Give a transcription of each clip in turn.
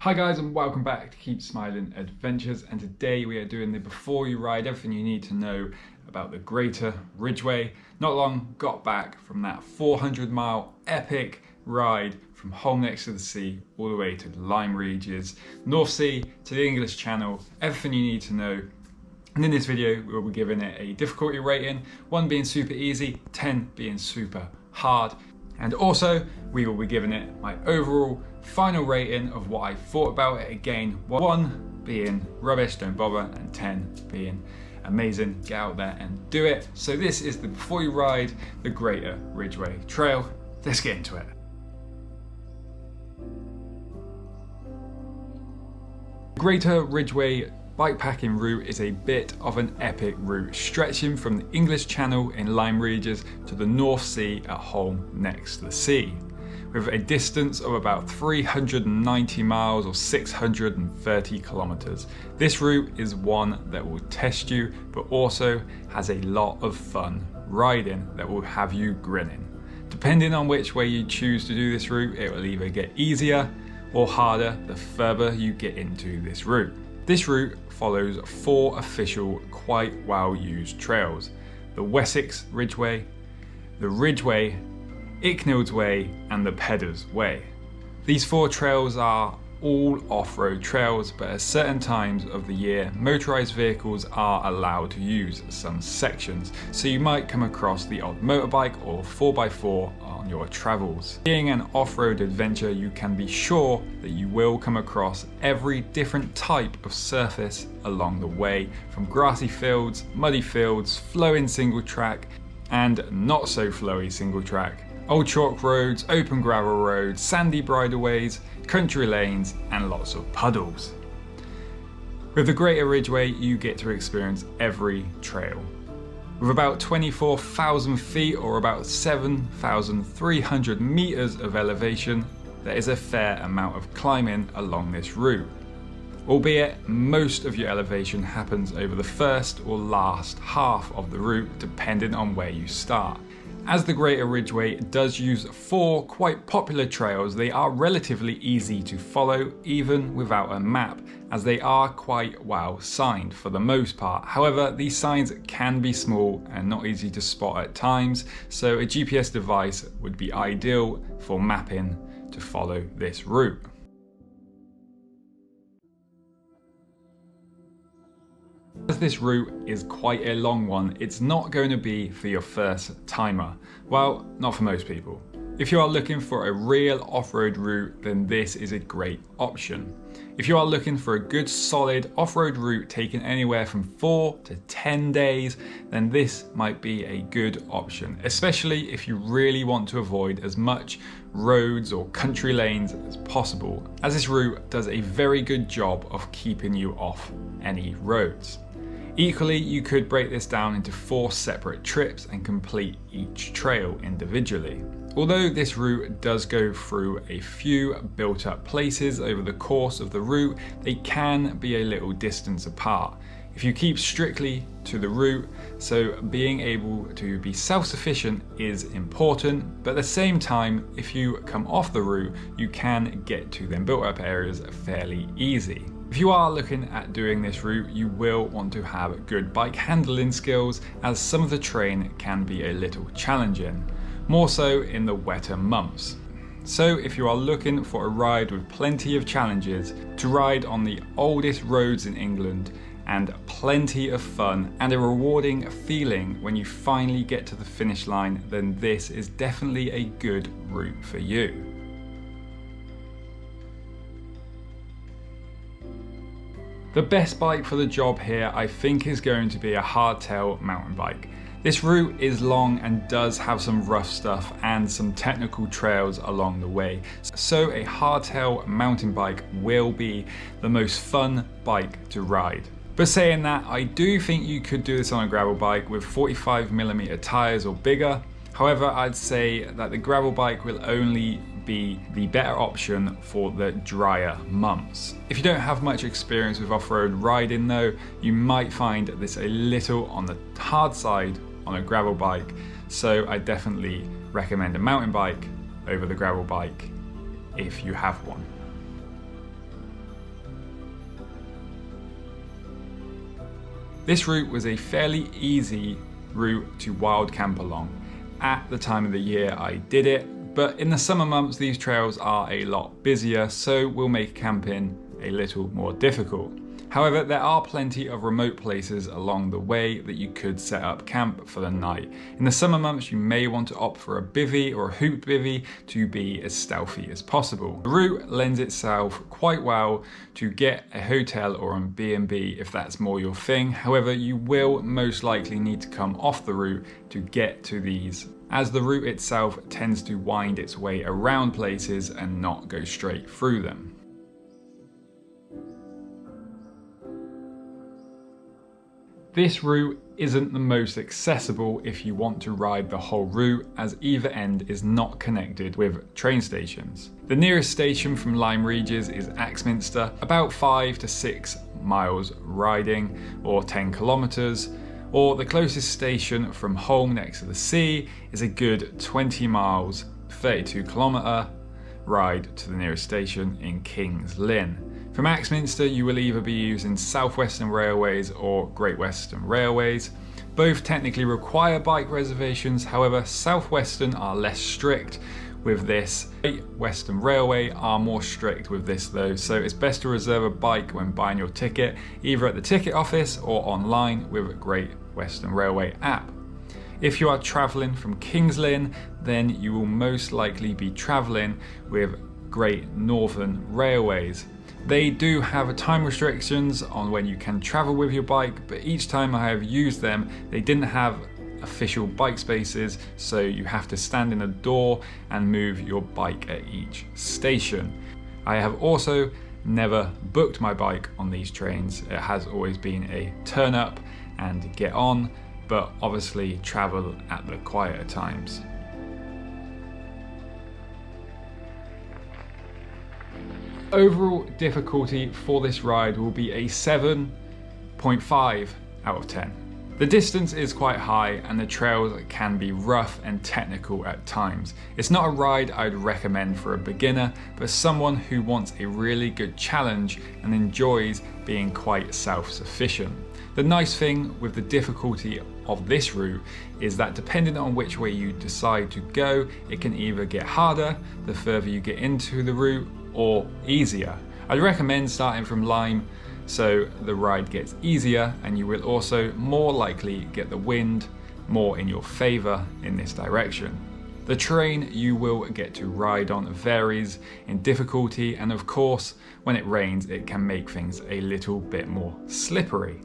Hi guys, and welcome back to Keep Smiling Adventures, and today we are doing the before you ride everything you need to know about the Greater Ridgeway. Not long got back from that 400-mile epic ride from home next to the sea all the way to Lyme Regis, North Sea to the English Channel, everything you need to know. And in this video we'll be giving it a difficulty rating, 1 being super easy, 10 being super hard. And also, we will be giving it my overall final rating of what I thought about it. Again, 1 being rubbish, don't bother, and 10 being amazing, get out there and do it. So this is the before you ride the Greater Ridgeway Trail. Let's get into it. Greater Ridgeway bikepacking route is a bit of an epic route, stretching from the English Channel in Lyme Regis to the North Sea at home next to the sea, with a distance of about 390 miles or 630 kilometers. This route is one that will test you, but also has a lot of fun riding that will have you grinning. Depending on which way you choose to do this route, it will either get easier or harder the further you get into this route. This route follows 4 official, quite well-used trails: the Wessex Ridgeway, the Ridgeway, Icknild's Way, and the Pedder's Way. These 4 trails are all off-road trails, but at certain times of the year, motorised vehicles are allowed to use some sections, so you might come across the odd motorbike or 4x4 on your travels. Being an off-road adventure, you can be sure that you will come across every different type of surface along the way, from grassy fields, muddy fields, flowing single track, and not so flowy single track, old chalk roads, open gravel roads, sandy bridleways, country lanes, and lots of puddles. With the Greater Ridgeway, you get to experience every trail. With about 24,000 feet or about 7,300 meters of elevation, there is a fair amount of climbing along this route. Albeit most of your elevation happens over the first or last half of the route, depending on where you start. As the Greater Ridgeway does use 4 quite popular trails, they are relatively easy to follow even without a map, as they are quite well signed for the most part. However, these signs can be small and not easy to spot at times, so a GPS device would be ideal for mapping to follow this route. As this route is quite a long one, it's not going to be for your first timer. Well, not for most people. If you are looking for a real off-road route, then this is a great option. If you are looking for a good solid off-road route taking anywhere from 4 to 10 days, then this might be a good option, especially if you really want to avoid as much roads or country lanes as possible, as this route does a very good job of keeping you off any roads. Equally, you could break this down into 4 separate trips and complete each trail individually. Although this route does go through a few built up places over the course of the route, they can be a little distance apart. If you keep strictly to the route, so being able to be self-sufficient is important, but at the same time, if you come off the route, you can get to them built up areas fairly easy. If you are looking at doing this route, you will want to have good bike handling skills, as some of the terrain can be a little challenging, more so in the wetter months. So if you are looking for a ride with plenty of challenges, to ride on the oldest roads in England, and plenty of fun and a rewarding feeling when you finally get to the finish line, then this is definitely a good route for you. The best bike for the job here, I think, is going to be a hardtail mountain bike. This route is long and does have some rough stuff and some technical trails along the way, so a hardtail mountain bike will be the most fun bike to ride. But saying that, I do think you could do this on a gravel bike with 45mm tyres or bigger. However, I'd say that the gravel bike will only be the better option for the drier months. If you don't have much experience with off-road riding though, you might find this a little on the hard side on a gravel bike, so I definitely recommend a mountain bike over the gravel bike if you have one. This route was a fairly easy route to wild camp along. At the time of the year I did it, but in the summer months these trails are a lot busier, so will make camping a little more difficult. However, there are plenty of remote places along the way that you could set up camp for the night. In the summer months, you may want to opt for a bivvy or a hooped bivvy to be as stealthy as possible. The route lends itself quite well to get a hotel or a B&B if that's more your thing. However, you will most likely need to come off the route to get to these, as the route itself tends to wind its way around places and not go straight through them. This route isn't the most accessible if you want to ride the whole route, as either end is not connected with train stations. The nearest station from Lyme Regis is Axminster, about 5 to 6 miles riding, or 10 kilometers, or the closest station from home next to the sea is a good 20 miles, 32 kilometer ride to the nearest station in King's Lynn. From Axminster, you will either be using South Western Railways or Great Western Railways. Both technically require bike reservations, however, South Western are less strict with this. Great Western Railway are more strict with this though, so it's best to reserve a bike when buying your ticket, either at the ticket office or online with a Great Western Railway app. If you are travelling from King's Lynn, then you will most likely be travelling with Great Northern Railways. They do have time restrictions on when you can travel with your bike, but each time I have used them, they didn't have official bike spaces, so you have to stand in a door and move your bike at each station. I have also never booked my bike on these trains. It has always been a turn up and get on, but obviously travel at the quieter times. Overall difficulty for this ride will be a 7.5 out of 10. The distance is quite high and the trails can be rough and technical at times. It's not a ride I'd recommend for a beginner, but someone who wants a really good challenge and enjoys being quite self-sufficient. The nice thing with the difficulty of this route is that depending on which way you decide to go, it can either get harder the further you get into the route, or easier. I'd recommend starting from Lyme so the ride gets easier, and you will also more likely get the wind more in your favour in this direction. The terrain you will get to ride on varies in difficulty, and of course when it rains it can make things a little bit more slippery.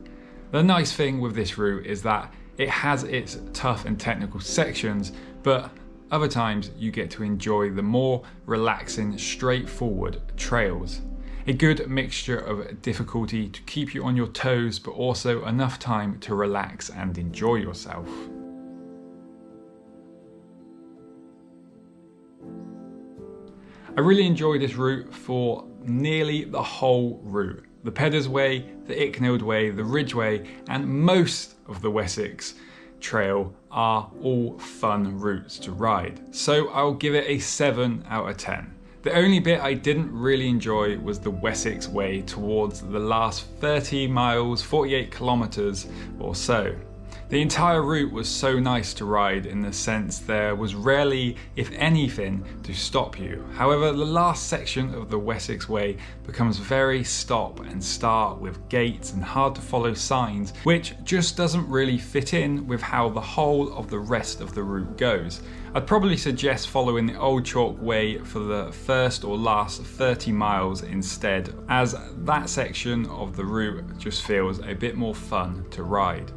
The nice thing with this route is that it has its tough and technical sections, but other times you get to enjoy the more relaxing, straightforward trails. A good mixture of difficulty to keep you on your toes, but also enough time to relax and enjoy yourself. I really enjoyed this route for nearly the whole route. The Peddars Way, the Icknield Way, the Ridgeway, and most of the Wessex Trail are all fun routes to ride. So I'll give it a 7 out of 10. The only bit I didn't really enjoy was the Wessex Way towards the last 30 miles, 48 kilometers or so. The entire route was so nice to ride in the sense there was rarely, if anything, to stop you. However, the last section of the Wessex Way becomes very stop and start with gates and hard to follow signs, which just doesn't really fit in with how the whole of the rest of the route goes. I'd probably suggest following the Old Chalk Way for the first or last 30 miles instead, as that section of the route just feels a bit more fun to ride.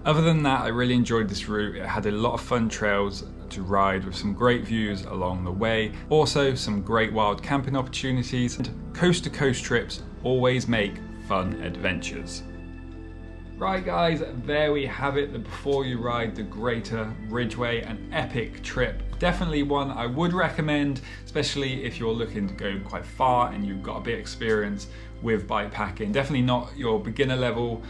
Other than that, I really enjoyed this route. It had a lot of fun trails to ride with some great views along the way. Also some great wild camping opportunities, and coast to coast trips always make fun adventures. Right guys, there we have it, the Before You Ride the Greater Ridgeway, an epic trip. Definitely one I would recommend, especially if you're looking to go quite far and you've got a bit of experience with bikepacking. Definitely not your beginner level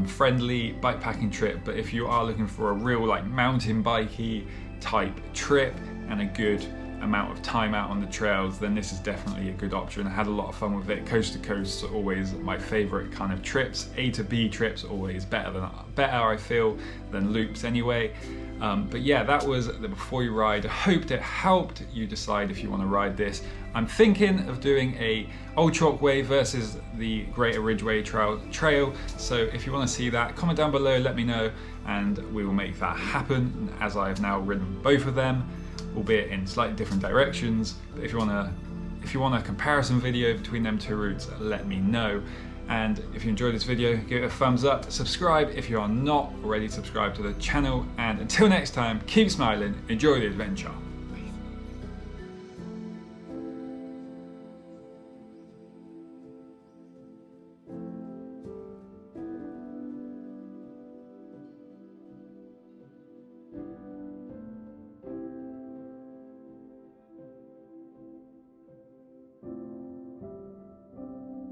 friendly bikepacking trip, but if you are looking for a real like mountain bikey type trip and a good amount of time out on the trails, then this is definitely a good option. I had a lot of fun with it. Coast to coast are always my favorite kind of trips. A to B trips always better I feel than loops anyway. But yeah, that was the Before You Ride. I hoped it helped you decide if you want to ride this. I'm thinking of doing a Old Chalk Way versus the Greater Ridgeway Trail. So if you want to see that, comment down below, let me know, and we will make that happen, as I have now ridden both of them, albeit in slightly different directions. But if you want a comparison video between them two routes, let me know. And if you enjoyed this video, give it a thumbs up, subscribe if you are not already subscribed to the channel, and until next time, keep smiling, enjoy the adventure.